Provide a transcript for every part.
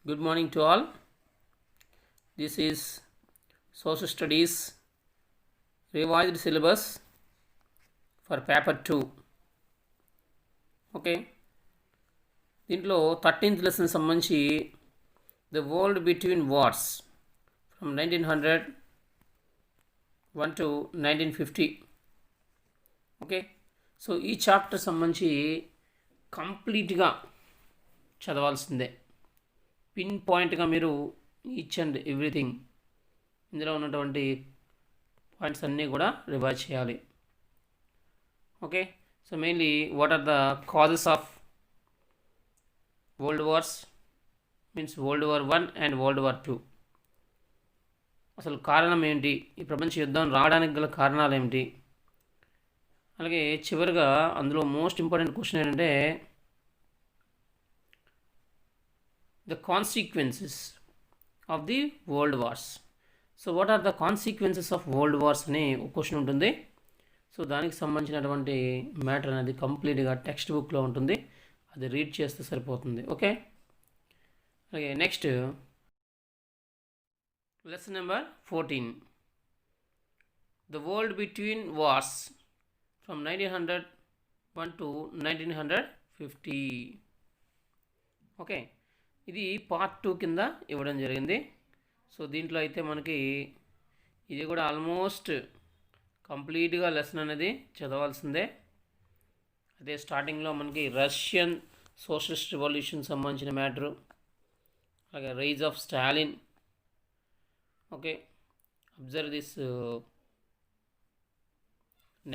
Good morning to all. This is Social Studies revised syllabus for paper 2. Okay. దీంట్లో 13th lesson సంబంధించి the world between wars from 1901 to 1950. Okay, so ఈ chapter సంబంధించి కంప్లీట్గా చదవాల్సిందే. Pin పాయింట్గా మీరు each and everything ఇందులో ఉన్నటువంటి points అన్నీ కూడా రివైజ్ చేయాలి. Okay, so mainly what are the causes of world wars, means world war 1 and world war 2. అసలు కారణం ఏంటి, ఈ ప్రపంచ యుద్ధం రావడానికి గల కారణాలు ఏమిటి, అలాగే చివరిగా అందులో మోస్ట్ ఇంపార్టెంట్ క్వశ్చన్ ఏంటంటే the consequences of the world wars. So what are the consequences of world wars అని ఒక క్వశ్చన్ ఉంటుంది. సో దానికి సంబంధించినటువంటి మ్యాటర్ అనేది కంప్లీట్గా టెక్స్ట్ బుక్లో ఉంటుంది, అది రీడ్ చేస్తే సరిపోతుంది. ఓకే, అలాగే next lesson number 14, the world between wars from 1901 to 1950. Okay, ఇది పార్ట్ 2 కింద ఇవ్వడం జరిగింది. సో దీంట్లో అయితే మనకి ఇది కూడా ఆల్మోస్ట్ కంప్లీట్గా లెసన్ అనేది చదవాల్సిందే. అదే స్టార్టింగ్లో మనకి రష్యన్ సోషలిస్ట్ రివల్యూషన్ సంబంధించిన మ్యాటరు, అలాగే rise of Stalin. Okay, observe this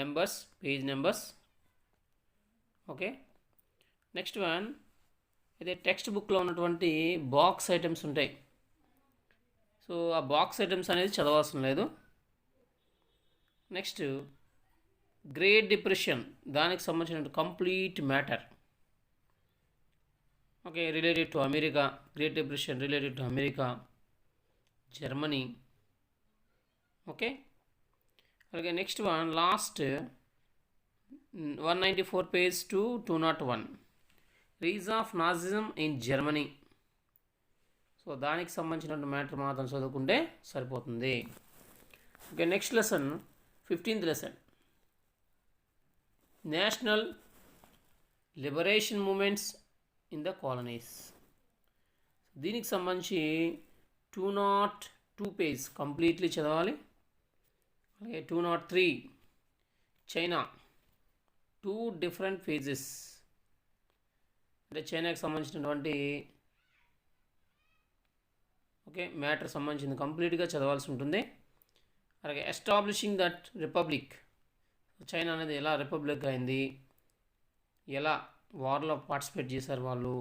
numbers, page numbers. Okay, next one అయితే టెక్స్ట్ బుక్లో ఉన్నటువంటి బాక్స్ ఐటమ్స్ ఉంటాయి. సో ఆ బాక్స్ ఐటమ్స్ అనేది చదవాల్సిన లేదు. నెక్స్ట్ గ్రేట్ డిప్రెషన్, దానికి సంబంధించిన complete matter. Okay, related to America, great depression related to America, Germany. Okay, అలాగే next one last 194 page to 201, rise of Nazism in Germany. So దానికి సంబంధించిన మ్యాటర్ మాత్రం చదువుకుంటే సరిపోతుంది. Okay, next lesson 15th lesson, national liberation movements in the colonies. దీనికి సంబంధించి 202 page completely చదవాలి. అలాగే 203 చైనా, 2 డిఫరెంట్ ఫేజెస్, అంటే చైనాకి సంబంధించినటువంటి ఓకే మ్యాటర్ సంబంధించింది కంప్లీట్గా చదవాల్సి ఉంటుంది. అలాగే ఎస్టాబ్లిషింగ్ దట్ రిపబ్లిక్, చైనా అనేది ఎలా రిపబ్లిక్ అయింది, ఎలా వార్లో పార్టిసిపేట్ చేశారు వాళ్ళు,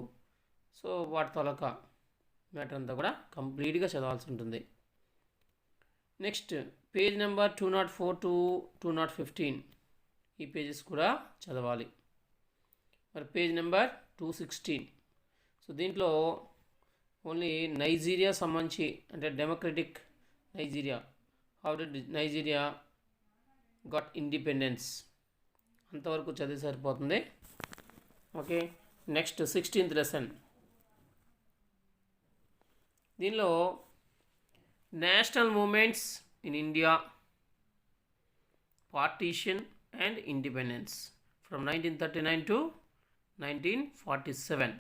సో వాటి తాలూకా మ్యాటర్ అంతా కూడా కంప్లీట్గా చదవాల్సి ఉంటుంది. నెక్స్ట్ పేజ్ నెంబర్ 204 to 215, ఈ పేజెస్ కూడా చదవాలి. మరి పేజ్ నెంబర్ 216, సో దీంట్లో ఓన్లీ నైజీరియా సంబంధించి, అంటే democratic Nigeria, how did Nigeria got independence, అంతవరకు చదివి సరిపోతుంది. ఓకే, నెక్స్ట్ 16th లెసన్, దీనిలో national movements in India, partition and independence from 1939 to 1947.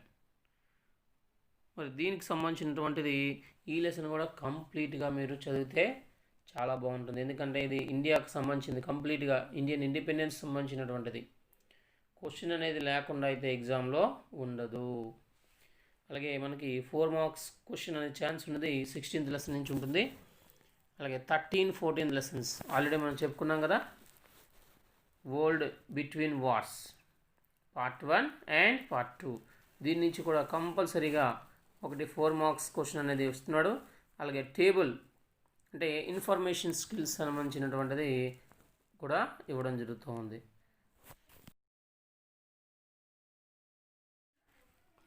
మరి దీనికి సంబంధించినటువంటిది ఈ లెసన్ కూడా కంప్లీట్గా మీరు చదివితే చాలా బాగుంటుంది, ఎందుకంటే ఇది ఇండియాకు సంబంధించింది, కంప్లీట్గా ఇండియన్ ఇండిపెండెన్స్ సంబంధించినటువంటిది. క్వశ్చన్ అనేది లేకుండా అయితే ఎగ్జామ్లో ఉండదు. అలాగే మనకి 4 మార్క్స్ క్వశ్చన్ అనే ఛాన్స్ ఉన్నది 16th లెసన్ నుంచి ఉంటుంది. అలాగే 13, 14 లెసన్స్ ఆల్రెడీ మనం చెప్పుకున్నాం కదా. World between wars part 1 and part 2, దీని నుంచి కూడా కంపల్సరీగా ఒకటి 4 మార్క్స్ క్వశ్చన్ అనేది వస్తున్నాడు. అలాగే టేబుల్, అంటే ఇన్ఫర్మేషన్ స్కిల్స్ సంబంధించినటువంటిది కూడా ఇవ్వడం జరుగుతూ ఉంది.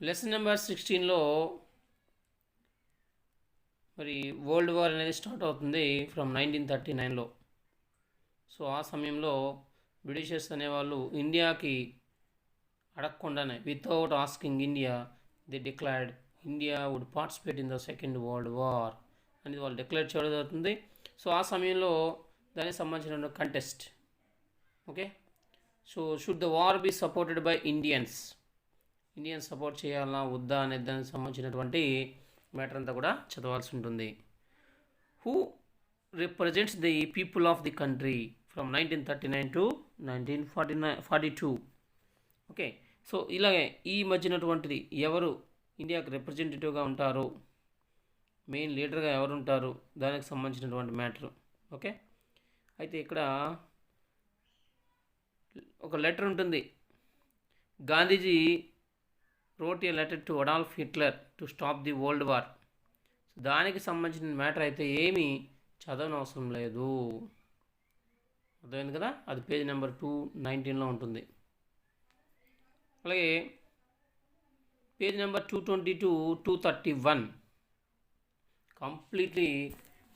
లెసన్ నెంబర్ 16లో మరి వరల్డ్ వార్ అనేది స్టార్ట్ అవుతుంది ఫ్రమ్ 1939లో. సో ఆ సమయంలో బ్రిటిషర్స్ అనేవాళ్ళు ఇండియాకి అడగకుండానే, without asking India, they declared India would participate in the second world war అనేది వాళ్ళు డిక్లేర్ చేయడం జరుగుతుంది. సో ఆ సమయంలో దానికి సంబంధించిన contest. Okay, so should the war B supported by Indians support చేయాలా వద్దా అనే దానికి సంబంధించినటువంటి మ్యాటర్ అంతా కూడా చదవాల్సి ఉంటుంది. Who represents the people of the country from 1939 to 1942. Okay, so ఇలాగే ఈ మధ్యనటువంటిది ఎవరు ఇండియాకి రిప్రజెంటేటివ్గా ఉంటారు, మెయిన్ లీడర్గా ఎవరు ఉంటారు, దానికి సంబంధించినటువంటి మ్యాటర్. ఓకే, అయితే ఇక్కడ ఒక లెటర్ ఉంటుంది. Gandhiji wrote a letter to Adolf Hitler to stop the world war. దానికి సంబంధించిన మ్యాటర్ అయితే ఏమీ చదవనవసరం లేదు, అర్థమైంది కదా. అది పేజ్ నెంబర్ 219లో ఉంటుంది. అలాగే పేజ్ నెంబర్ 220 to 231 కంప్లీట్లీ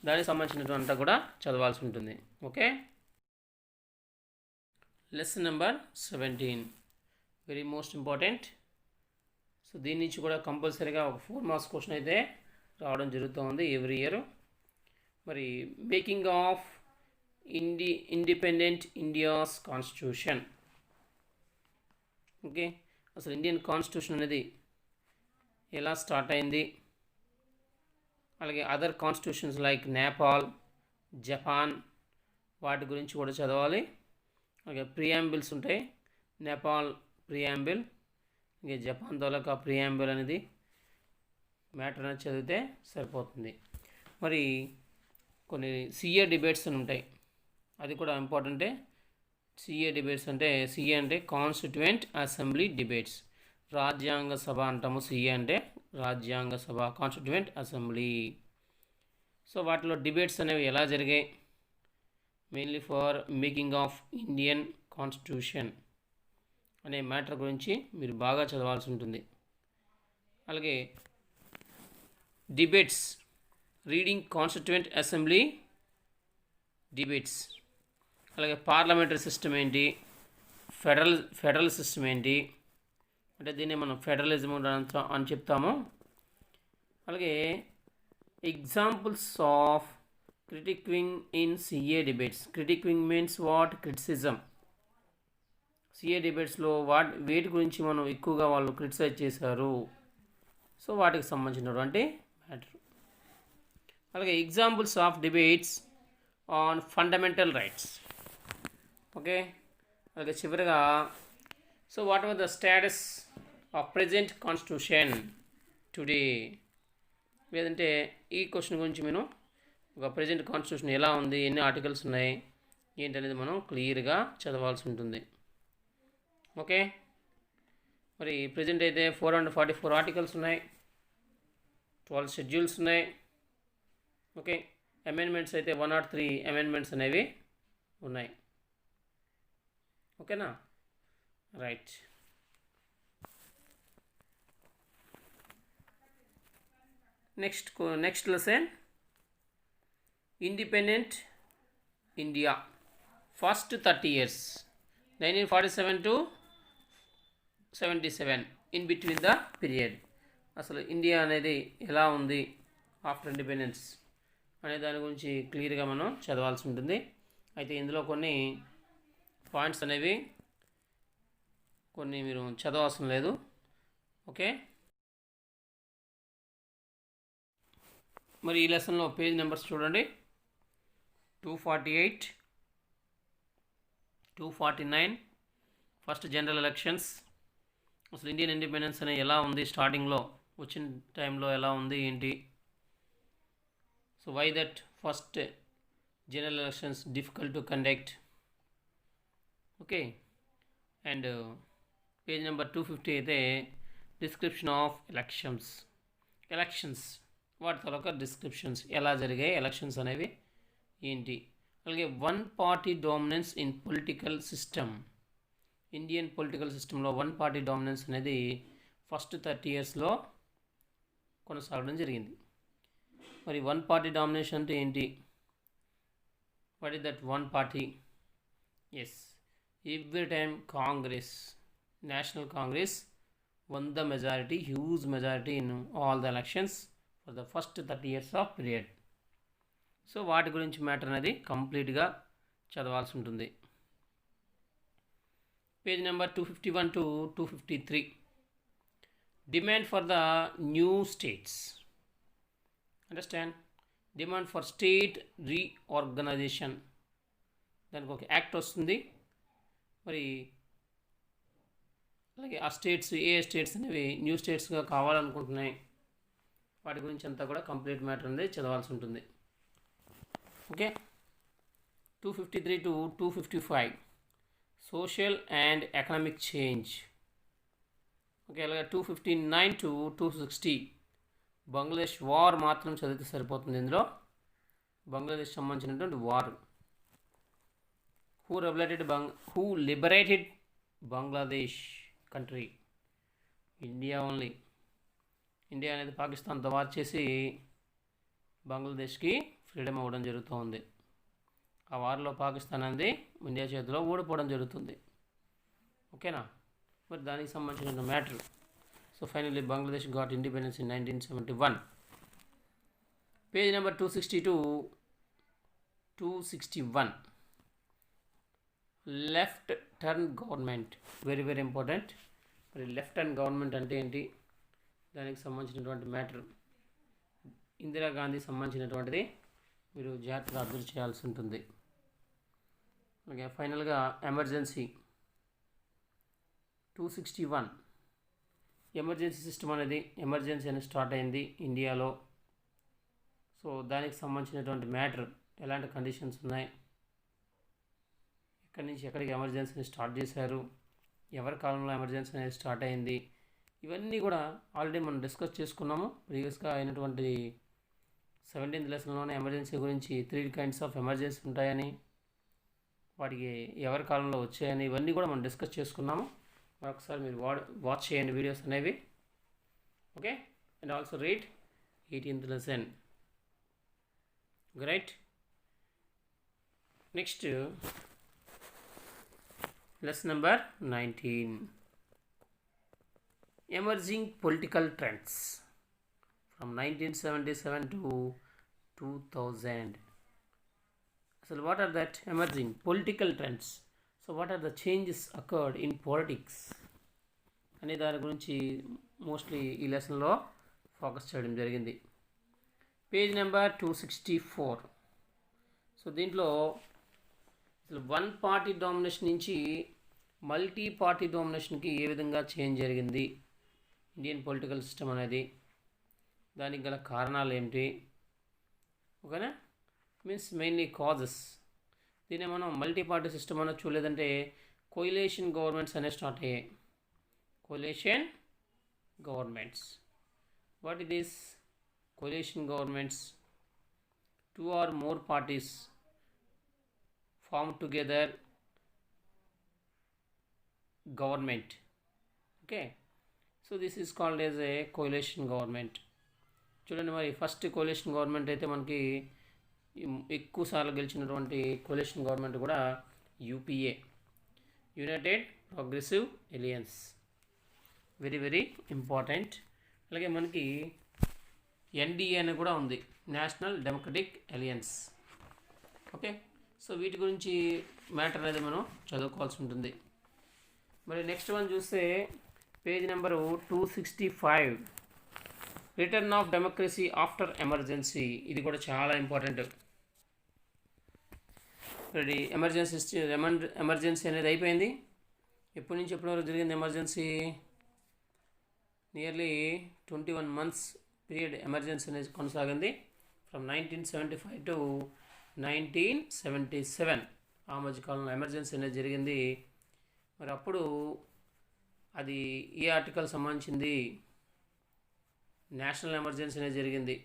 దానికి సంబంధించినటువంటి కూడా చదవాల్సి ఉంటుంది. Okay, lesson number 17 very most important. So దీని నుంచి కూడా కంపల్సరీగా ఒక 4 మార్క్స్ క్వశ్చన్ అయితే రావడం జరుగుతుంది ఎవ్రీ ఇయర్. మరి making of independent India's constitution. Okay, అసలు ఇండియన్ కాన్స్టిట్యూషన్ అనేది ఎలా స్టార్ట్ అయింది, అలాగే other constitutions like Nepal, Japan, వాటి గురించి కూడా చదవాలి. అలాగే ప్రియాంబిల్స్ ఉంటాయి, నేపాల్ ప్రియాంబిల్, ఇంకా జపాన్ తాలూకా ప్రియాంబిల్ అనేది మ్యాటర్ అనేది చదివితే సరిపోతుంది. మరి కొన్ని సిఏ డిబేట్స్ అని ఉంటాయి, అది కూడా ఇంపార్టెంటే. సిఏ డిబేట్స్ అంటే సిఏ అంటే కాన్స్టిట్యూయెంట్ అసెంబ్లీ డిబేట్స్, రాజ్యాంగ సభ అంటాము. సిఏ అంటే రాజ్యాంగ సభ, కాన్స్టిట్యూయెంట్ అసెంబ్లీ. సో వాటిలో డిబేట్స్ అనేవి ఎలా జరిగాయి, mainly for making of Indian constitution అనే మ్యాటర్ గురించి మీరు బాగా చదవాల్సి ఉంటుంది. అలాగే debates, reading constituent assembly debates, అలాగే పార్లమెంటరీ సిస్టమ్ ఏంటి, ఫెడరల్ సిస్టమ్ ఏంటి, అంటే దీన్ని మనం ఫెడరలిజం అని చెప్తాము. అలాగే examples of critiquing in CA debates. Critiquing means what, criticism. CA డిబేట్స్లో వేటి గురించి మనం ఎక్కువగా వాళ్ళు క్రిటిసైజ్ చేశారు, సో వాటికి సంబంధించినటువంటి మ్యాటర్. అలాగే examples of debates on fundamental rights. Okay, అలాగే చివరిగా so what are the status of present constitution today. లేదంటే ఈ క్వశ్చన్ గురించి మనం ఒక ప్రజెంట్ కాన్స్టిట్యూషన్ ఎలా ఉంది, ఎన్ని ఆర్టికల్స్ ఉన్నాయి ఏంటనేది మనం క్లియర్గా చదవాల్సి ఉంటుంది. ఓకే, మరి ప్రజెంట్ అయితే 444 ఆర్టికల్స్ ఉన్నాయి, 12 షెడ్యూల్స్ ఉన్నాయి. ఓకే, అమెండ్మెంట్స్ అయితే 103 అమెండ్మెంట్స్ అనేవి ఉన్నాయి. ఓకేనా, right. Next lesson independent India first 30 years 1947 to 77 in between the period. అసలు ఇండియా అనేది ఎలా ఉంది ఆఫ్టర్ ఇండిపెండెన్స్ అనే దాని గురించి క్లియర్గా మనం చదవాల్సి ఉంటుంది. అయితే ఇందులో కొన్ని పాయింట్స్ అనేవి కొన్ని మీరు చదవాల్సిన లేదు. ఓకే, మరి ఈ లెసన్లో పేజ్ నెంబర్స్ చూడండి. 248, 249 ఫస్ట్ జనరల్ ఎలక్షన్స్. అసలు ఇండియన్ ఇండిపెండెన్స్ అనేది ఎలా ఉంది, స్టార్టింగ్లో వచ్చిన టైంలో ఎలా ఉంది ఏంటి. So why that first general elections difficult to conduct. Okay, and page number 250 అయితే డిస్క్రిప్షన్ ఆఫ్ ఎలక్షన్స్ వాటి తాలూకా డిస్క్రిప్షన్స్, ఎలా జరిగాయి ఎలక్షన్స్ అనేవి ఏంటి. అలాగే 1 party dominance in political system. Indian political సిస్టంలో 1 party డామినెన్స్ అనేది ఫస్ట్ 30 yearsలో కొనసాగడం జరిగింది. మరి 1 party డామినేషన్ అంటే ఏంటి, what is that 1 party? Yes, every time Congress, National Congress won the majority, huge majority in all the elections for the first 30 years of period. So వాటి గురించి మ్యాటర్ అనేది కంప్లీట్గా చదవాల్సి ఉంటుంది. Page number 251 to 253. Demand for the new states. Understand? Demand for state reorganization. దానికి ఒక act వస్తుంది. మరి అలాగే ఆ స్టేట్స్ ఏ స్టేట్స్ అనేవి న్యూ స్టేట్స్గా కావాలనుకుంటున్నాయి, వాటి గురించి అంతా కూడా కంప్లీట్ మ్యాటర్ అనేది చదవాల్సి ఉంటుంది. Okay, 253 to 255 social and economic change. Okay, అలాగే 259 to 260 బంగ్లాదేశ్ వార్ మాత్రం చదివితే సరిపోతుంది. ఇందులో బంగ్లాదేశ్ సంబంధించినటువంటి war. Who liberated Bangladesh country? India only. India అనేది పాకిస్తాన్తో వార్ చేసి బంగ్లాదేశ్కి ఫ్రీడమ్ అవ్వడం జరుగుతూ ఉంది. ఆ వార్లో పాకిస్తాన్ అనేది ఇండియా చేతిలో ఓడిపోవడం జరుగుతుంది. ఓకేనా? మరి దానికి సంబంధించిన matter. So finally Bangladesh got independence in 1971. Page number 260 to 261. Left turn government, very very important. మరి లెఫ్ట్ టర్న్ గవర్నమెంట్ అంటే ఏంటి, దానికి సంబంధించినటువంటి మ్యాటర్. ఇందిరాగాంధీ సంబంధించినటువంటిది మీరు జాగ్రత్తగా అబ్జర్వ్ చేయాల్సి ఉంటుంది. అలాగే ఫైనల్గా ఎమర్జెన్సీ 261. ఎమర్జెన్సీ సిస్టమ్ అనేది ఎమర్జెన్సీ అనేది స్టార్ట్ అయింది ఇండియాలో. సో దానికి సంబంధించినటువంటి మ్యాటర్, ఎలాంటి కండిషన్స్ ఉన్నాయి, ఎక్కడి నుంచి ఎక్కడికి ఎమర్జెన్సీని స్టార్ట్ చేశారు, ఎవరి కాలంలో ఎమర్జెన్సీ అనేది స్టార్ట్ అయింది, ఇవన్నీ కూడా ఆల్రెడీ మనం డిస్కస్ చేసుకున్నాము. ప్రీవియస్గా అయినటువంటి 17th లెసన్లోనే ఎమర్జెన్సీ గురించి 3 kinds ఆఫ్ ఎమర్జెన్సీ ఉంటాయని, వాటికి ఎవరి కాలంలో వచ్చాయని, ఇవన్నీ కూడా మనం డిస్కస్ చేసుకున్నాము. మరొకసారి మీరు వాచ్ చేయండి వీడియోస్ అనేవి. Okay, and also read 18th lesson. Great. Next lesson number 19. Emerging political trends from 1977 to 2000. So what are that emerging political trends? So what are the changes occurred in politics అనే దాని గురించి mostly ఈ లెసన్లో focus చేయడం జరిగింది. Page number 264. So దీంట్లో అసలు one party domination నుంచి మల్టీ పార్టీ డామినేషన్కి ఏ విధంగా చేంజ్ జరిగింది ఇండియన్ పొలిటికల్ సిస్టమ్ అనేది, దానికి గల కారణాలు ఏమిటి, ఓకేనా, మీన్స్ మెయిన్లీ కాజెస్. దీన్ని మనం మల్టీ పార్టీ సిస్టమ్ అన్న చూడలేదంటే కోయిలేషన్ గవర్నమెంట్స్ అనేవి స్టార్ట్ అయ్యాయి. Coalition governments. What it is coalition governments? 2 or more parties form together government. Okay, so this is called as a coalition government. చూడండి, మరి first కోalition government అయితే మనకి ఎక్కువ సార్లు గెలిచినటువంటి కోalition గవర్నమెంట్ కూడా UPA, United Progressive Alliance. Very very important. అలాగే మనకి ఎన్డీఏ అని కూడా ఉంది, నేషనల్ డెమోక్రటిక్ అలయన్స్. ఓకే, సో వీటి గురించి మ్యాటర్ అనేది మనం చదువుకోవాల్సి ఉంటుంది. మరి నెక్స్ట్ వన్ చూస్తే page number 265. Return of democracy after emergency. ఇది కూడా చాలా ఇంపార్టెంట్. మరి ఎమర్జెన్సీ అనేది అయిపోయింది. ఎప్పటి నుంచి ఎప్పటి వరకు జరిగింది emergency? Nearly 21 months period emergency అనేది కొనసాగింది. ఫ్రమ్ 1975 to 1977 ఆ మధ్యకాలంలో ఎమర్జెన్సీ అనేది జరిగింది. మరి అప్పుడు అది ఏ ఆర్టికల్ సంబంధించింది? నేషనల్ ఎమర్జెన్సీ అనేది జరిగింది.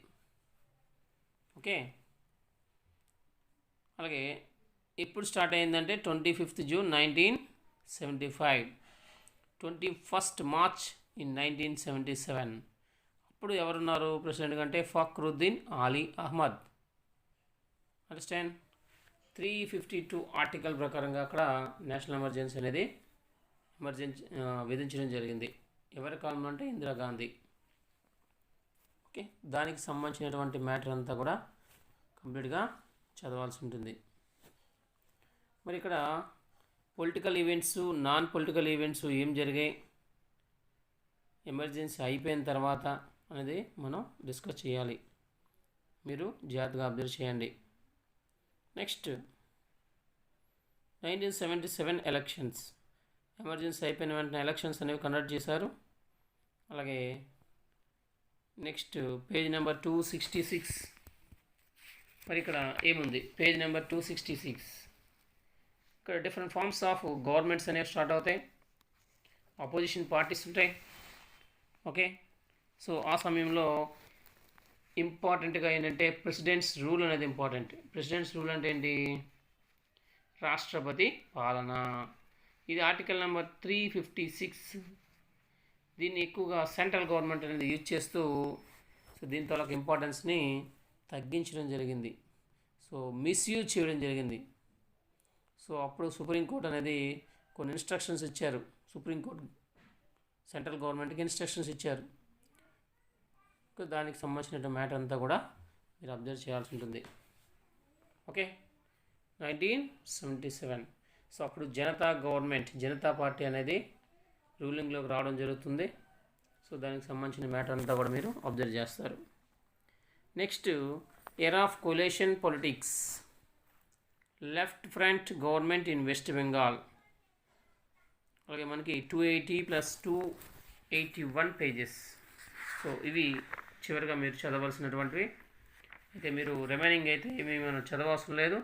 ఓకే, అలాగే ఎప్పుడు స్టార్ట్ అయిందంటే 25th June 1975, 21st March in 1977. అప్పుడు ఎవరున్నారు ప్రెసిడెంట్ అంటే ఫక్రుద్దీన్ అలీ అహ్మద్. అండర్స్టాండ్? 352 ఆర్టికల్ ప్రకారంగా అక్కడ నేషనల్ ఎమర్జెన్సీ అనేది విధించడం జరిగింది. ఎవరి కాలంలో అంటే ఇందిరాగాంధీ. ఓకే, దానికి సంబంధించినటువంటి మ్యాటర్ అంతా కూడా కంప్లీట్గా చదవాల్సి ఉంటుంది. మరి ఇక్కడ political events, non political events ఏం జరిగాయి, ఎమర్జెన్సీ అయిపోయిన తర్వాత అనేది మనం డిస్కస్ చేయాలి. మీరు జాగ్రత్తగా అబ్జర్వ్ చేయండి. నెక్స్ట్ 1977 ఎలక్షన్స్, ఎమర్జెన్సీ అయిపోయిన వెంటనే ఎలక్షన్స్ అనేవి కండక్ట్ చేశారు. అలాగే నెక్స్ట్ పేజ్ నెంబర్ 266. మరి ఇక్కడ ఏముంది, పేజ్ నెంబర్ 266. ఇక్కడ డిఫరెంట్ ఫార్మ్స్ ఆఫ్ గవర్నమెంట్స్ అనేవి స్టార్ట్ అవుతాయి, అపోజిషన్ పార్టీస్ ఉంటాయి. ఓకే, సో ఆ సమయంలో ఇంపార్టెంట్గా ఏంటంటే ప్రెసిడెంట్స్ రూల్ అనేది ఇంపార్టెంట్. ప్రెసిడెంట్స్ రూల్ అంటే ఏంటి, రాష్ట్రపతి పాలన. ఇది ఆర్టికల్ నెంబర్ 356. దీన్ని ఎక్కువగా సెంట్రల్ గవర్నమెంట్ అనేది యూజ్ చేస్తూ సో దీని తాలూకు ఇంపార్టెన్స్ని తగ్గించడం జరిగింది, సో మిస్యూజ్ చేయడం జరిగింది. సో అప్పుడు సుప్రీంకోర్టు అనేది కొన్ని ఇన్స్ట్రక్షన్స్ ఇచ్చారు, సుప్రీంకోర్టు సెంట్రల్ గవర్నమెంట్కి ఇన్స్ట్రక్షన్స్ ఇచ్చారు. దానికి సంబంధించిన మ్యాటర్ అంతా కూడా మీరు అబ్జర్వ్ చేయాల్సి ఉంటుంది. ఓకే, 1977. సో అప్పుడు జనతా గవర్నమెంట్, జనతా పార్టీ అనేది రూలింగ్లోకి రావడం జరుగుతుంది. సో దానికి సంబంధించిన మ్యాటర్ అంతా కూడా మీరు అబ్జర్వ్ చేస్తారు. Next era of coalition politics, left front government in west Bengal. అలాగే మనకి 280 + 281 పేజెస్. సో ఇవి చివరిగా మీరు చదవాల్సినటువంటివి. అయితే మీరు రిమైనింగ్ అయితే ఏమీ మనం చదవాల్సిన లేదు.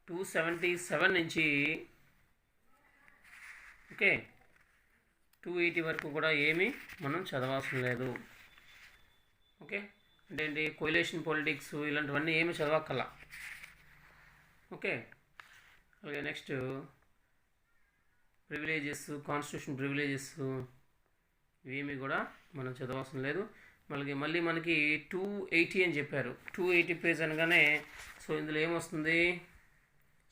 277 నుంచి ఓకే 280 వరకు కూడా ఏమీ మనం చదవాల్సిన లేదు. ఓకే, అంటే ఏంటి, కొయిలేషన్ పొలిటిక్స్ ఇలాంటివన్నీ ఏమి చదవక్కల. ఓకే, అలాగే నెక్స్ట్ ప్రివిలేజెస్, కాన్స్టిట్యూషన్ ప్రివిలేజెస్ ఇవేమీ కూడా మనం చదవాల్సిన లేదు. మళ్ళీ మనకి 280 అని చెప్పారు. 280 పేజ్ అనగానే సో ఇందులో ఏమొస్తుంది,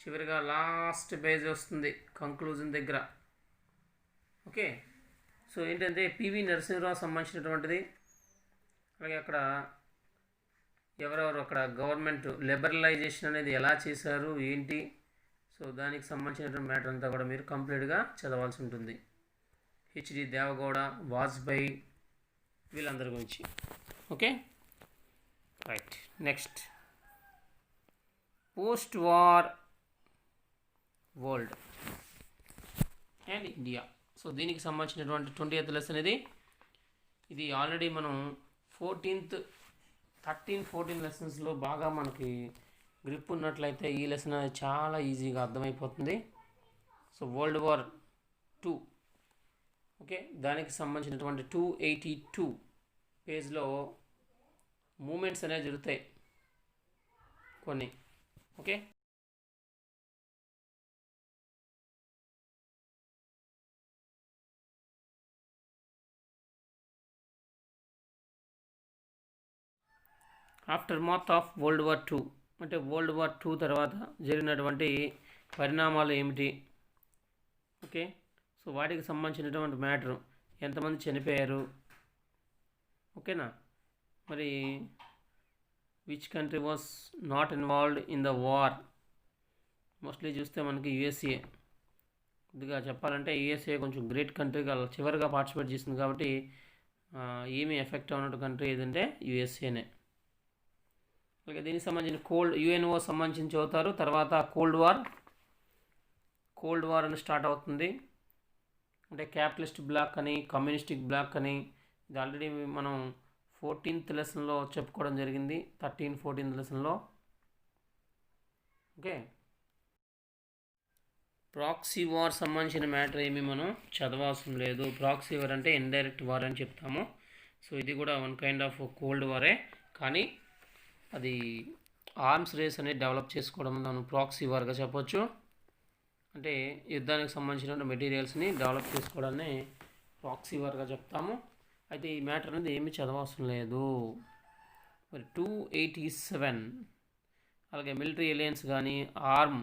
చివరిగా లాస్ట్ పేజ్ వస్తుంది కంక్లూజన్ దగ్గర. ఓకే, సో ఏంటంటే పివి నరసింహరావు సంబంధించినటువంటిది. అలాగే అక్కడ ఎవరెవరు అక్కడ గవర్నమెంట్ లిబరలైజేషన్ అనేది ఎలా చేశారు ఏంటి, సో దానికి సంబంధించినటువంటి మ్యాటర్ అంతా కూడా మీరు కంప్లీట్గా చదవాల్సి ఉంటుంది. హెచ్డి దేవగౌడ, వాజ్పేయి వీళ్ళందరి గురించి. Okay, right. Next post war world and India. So దీనికి సంబంధించినటువంటి 20th లెసన్ ఇది ఆల్రెడీ మనం 13 లెసన్స్లో బాగా మనకి గ్రిప్ ఉన్నట్లయితే ఈ లెసన్ అనేది చాలా ఈజీగా అర్థమైపోతుంది. సో వరల్డ్ వార్ 2, ఓకే, దానికి సంబంధించినటువంటి 282 పేజ్లో మూమెంట్స్ అనేవి జరుగుతాయి కొన్ని. Okay, aftermath of world war 2 అంటే వరల్డ్ వార్ 2 తర్వాత జరిగినటువంటి పరిణామాలు ఏమిటి. ఓకే, సో వాటికి సంబంధించినటువంటి మ్యాటరు, ఎంతమంది చనిపోయారు. ఓకేనా, మరి which country was not involved in the war. Mostly చూస్తే మనకి యుఎస్ఏ. కొద్దిగా చెప్పాలంటే యుఎస్ఏ కొంచెం గ్రేట్ కంట్రీగా చివరిగా పార్టిసిపేట్ చేసింది కాబట్టి ఏమీ ఎఫెక్ట్ అవునట్టు కంట్రీ ఏదంటే యుఎస్ఏనే. అలాగే దీనికి సంబంధించిన యుఎన్ఓ సంబంధించి చదువుతారు. తర్వాత కోల్డ్ వార్ అని స్టార్ట్ అవుతుంది. అంటే క్యాపిటలిస్ట్ బ్లాక్ అని, కమ్యూనిస్టిక్ బ్లాక్ అని, ఇది ఆల్రెడీ మనం 14th లెసన్లో చెప్పుకోవడం జరిగింది, 13-14th లెసన్లో. ఓకే, ప్రాక్సీ వార్ సంబంధించిన మ్యాటర్ ఏమీ మనం చదవాల్సిన లేదు. ప్రాక్సీ వార్ అంటే ఇండైరెక్ట్ వార్ అని చెప్తాము. సో ఇది కూడా వన్ కైండ్ ఆఫ్ కోల్డ్ వారే, కానీ అది ఆర్మ్స్ రేస్ అనేది డెవలప్ చేసుకోవడం మనం ప్రాక్సీ వార్గా చెప్పొచ్చు. అంటే యుద్ధానికి సంబంధించిన మెటీరియల్స్ని డెవలప్ చేసుకోవడాన్ని ప్రాక్సీ వార్గా చెప్తాము. అయితే ఈ మ్యాటర్ అనేది ఏమీ చదవాల్సిన లేదు. మరి 287 అలాగే మిలిటరీ ఎలియన్స్ కానీ ఆర్మ్.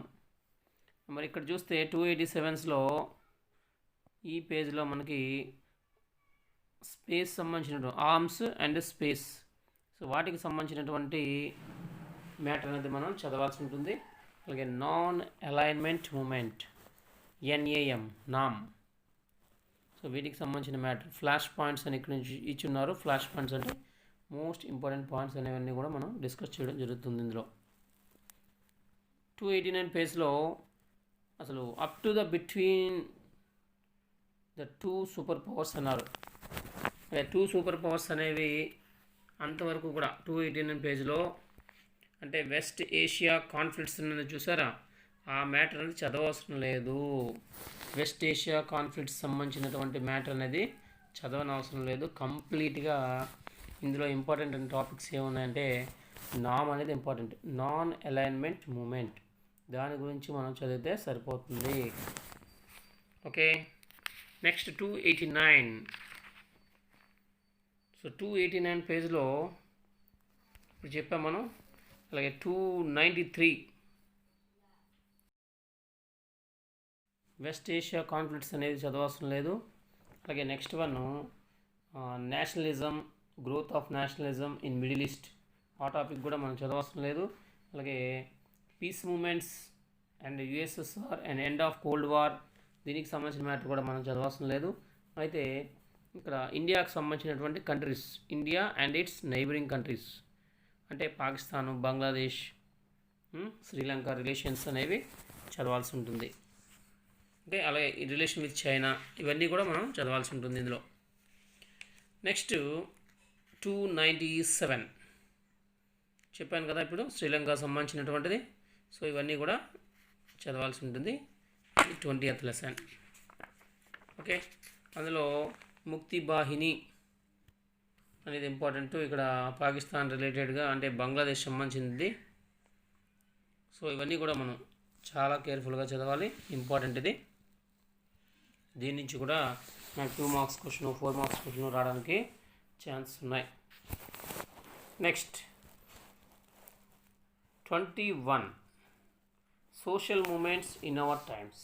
మరి ఇక్కడ చూస్తే 287లో ఈ పేజ్లో మనకి స్పేస్ సంబంధించిన ఆర్మ్స్ అండ్ స్పేస్. సో వాటికి సంబంధించినటువంటి మ్యాటర్ అనేది మనం చదవాల్సి ఉంటుంది. అలాగే నాన్ అలైన్మెంట్ మూమెంట్, NAM, నామ్. సో వీటికి సంబంధించిన మ్యాటర్. ఫ్లాష్ పాయింట్స్ అని ఇక్కడ నుంచి ఇచ్చున్నారు. ఫ్లాష్ పాయింట్స్ అంటే మోస్ట్ ఇంపార్టెంట్ పాయింట్స్ అనేవన్నీ కూడా మనం డిస్కస్ చేయడం జరుగుతుంది ఇందులో. 289 పేజ్లో అసలు up to the between the 2 super powers అన్నారు. 2 సూపర్ పవర్స్ అనేవి అంతవరకు కూడా 289 పేజ్లో అంటే వెస్ట్ ఏషియా కాన్ఫ్లిక్ట్స్ అనేది చూసారా, ఆ మ్యాటర్ అనేది చదవవసరం లేదు. వెస్ట్ ఏషియా కాన్ఫ్లిక్ట్స్ సంబంధించినటువంటి మ్యాటర్ అనేది చదవనవసరం లేదు. కంప్లీట్గా ఇందులో ఇంపార్టెంట్ అయిన టాపిక్స్ ఏమున్నాయంటే నామ్ అనేది ఇంపార్టెంట్, నాన్ అలైన్మెంట్ మూమెంట్, దాని గురించి మనం చదివితే సరిపోతుంది. Okay, next 289. సో 289 పేజ్లో ఇప్పుడు చెప్పాం మనం. అలాగే 293 వెస్ట్ ఏషియా కాన్ఫ్లిక్ట్స్ అనేది చదవవసరం లేదు. అలాగే next one nationalism, growth of nationalism in Middle East, ఆ టాపిక్ కూడా మనం చదవవసరం లేదు. అలాగే peace movements and USSR and end of cold war, దీనికి సంబంధించిన మ్యాటర్ కూడా మనం చదవవసరం లేదు. అయితే ఇక్కడ ఇండియాకు సంబంధించినటువంటి countries, India and it's neighbouring countries అంటే పాకిస్తాను, బంగ్లాదేశ్, శ్రీలంక రిలేషన్స్ అనేవి చదవాల్సి ఉంటుంది. ఓకే, అలాగే ఈ రిలేషన్ విత్ చైనా, ఇవన్నీ కూడా మనం చదవాల్సి ఉంటుంది ఇందులో. నెక్స్ట్ 297 చెప్పాను కదా ఇప్పుడు, శ్రీలంక సంబంధించినటువంటిది. సో ఇవన్నీ కూడా చదవాల్సి ఉంటుంది 20th లెసన్. ఓకే, అందులో ముక్తి బాహిని అనేది ఇంపార్టెంట్. ఇక్కడ పాకిస్తాన్ రిలేటెడ్గా అంటే బంగ్లాదేశ్ సంబంధించింది. సో ఇవన్నీ కూడా మనం చాలా కేర్ఫుల్గా చదవాలి, ఇంపార్టెంట్ ఇది. దీని నుంచి కూడా మనకు 2 మార్క్స్ క్వశ్చన్, 4 మార్క్స్ క్వశ్చన్ రావడానికి ఛాన్స్ ఉన్నాయి. Next 21 social moments in our times.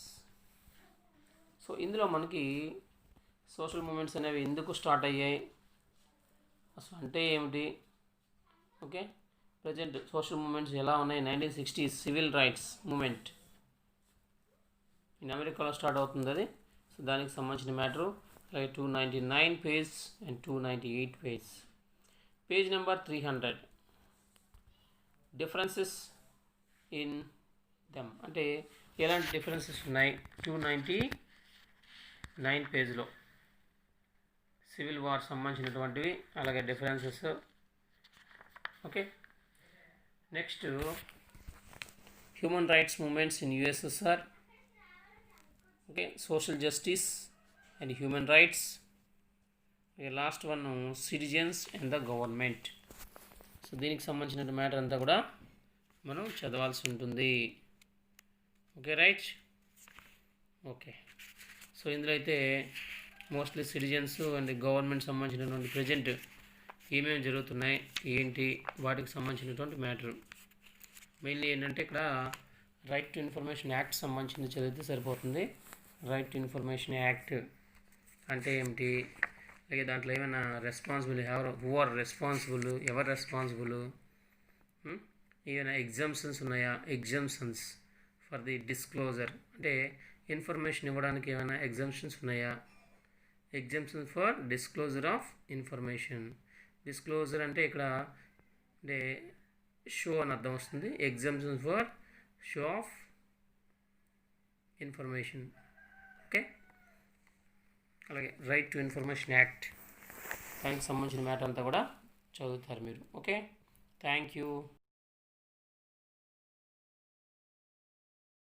So ఇందులో మనకి సోషల్ మూమెంట్స్ అనేవి ఎందుకు స్టార్ట్ అయ్యాయి, అసలు అంటే ఏమిటి, ఓకే, ప్రజెంట్ సోషల్ మూమెంట్స్ ఎలా ఉన్నాయి. 1960s civil rights movement in అమెరికాలో స్టార్ట్ అవుతుంది అది. సో దానికి సంబంధించిన మ్యాటరు. అలాగే 299 page and 298 page. Page number 300 differences in them అంటే ఎలాంటి డిఫరెన్సెస్ ఉన్నాయి 299 పేజ్లో. సివిల్ వార్ సంబంధించినటువంటివి, అలాగే differences. Okay, next human rights movements in USSR. Okay, social justice and human rights. Last one citizens and the government. So దీనికి సంబంధించిన matter అంతా కూడా మనం చదవాల్సి ఉంటుంది. Okay, right. ఓకే, సో ఇందులో అయితే మోస్ట్లీ సిటిజన్స్ అండ్ గవర్నమెంట్ సంబంధించినటువంటి ప్రజెంట్ ఏమేమి జరుగుతున్నాయి ఏంటి, వాటికి సంబంధించినటువంటి మ్యాటర్. మెయిన్లీ ఏంటంటే ఇక్కడ రైట్ టు ఇన్ఫర్మేషన్ యాక్ట్ సంబంధించింది చదివితే సరిపోతుంది. రైట్ టు ఇన్ఫర్మేషన్ యాక్ట్ అంటే ఏమిటి, అలాగే దాంట్లో ఏమైనా రెస్పాన్సిబుల్, హూ ఆర్ రెస్పాన్సిబుల్, ఎవరు రెస్పాన్సిబుల్, ఏమైనా ఎగ్జామ్షన్స్ ఉన్నాయా, ఎగ్జామ్షన్స్ ఫర్ ది డిస్క్లోజర్ అంటే ఇన్ఫర్మేషన్ ఇవ్వడానికి ఏమైనా ఎగ్జామ్షన్స్ ఉన్నాయా, exemptions for disclosure of information. Disclosure అంటే ఇక్కడ అంటే షో అని అర్థం వస్తుంది. Exemptions for show off information. Okay, అలాగే రైట్ టు ఇన్ఫర్మేషన్ యాక్ట్, దానికి సంబంధించిన మ్యాటర్ అంతా కూడా చదువుతారు మీరు. Okay, thank you.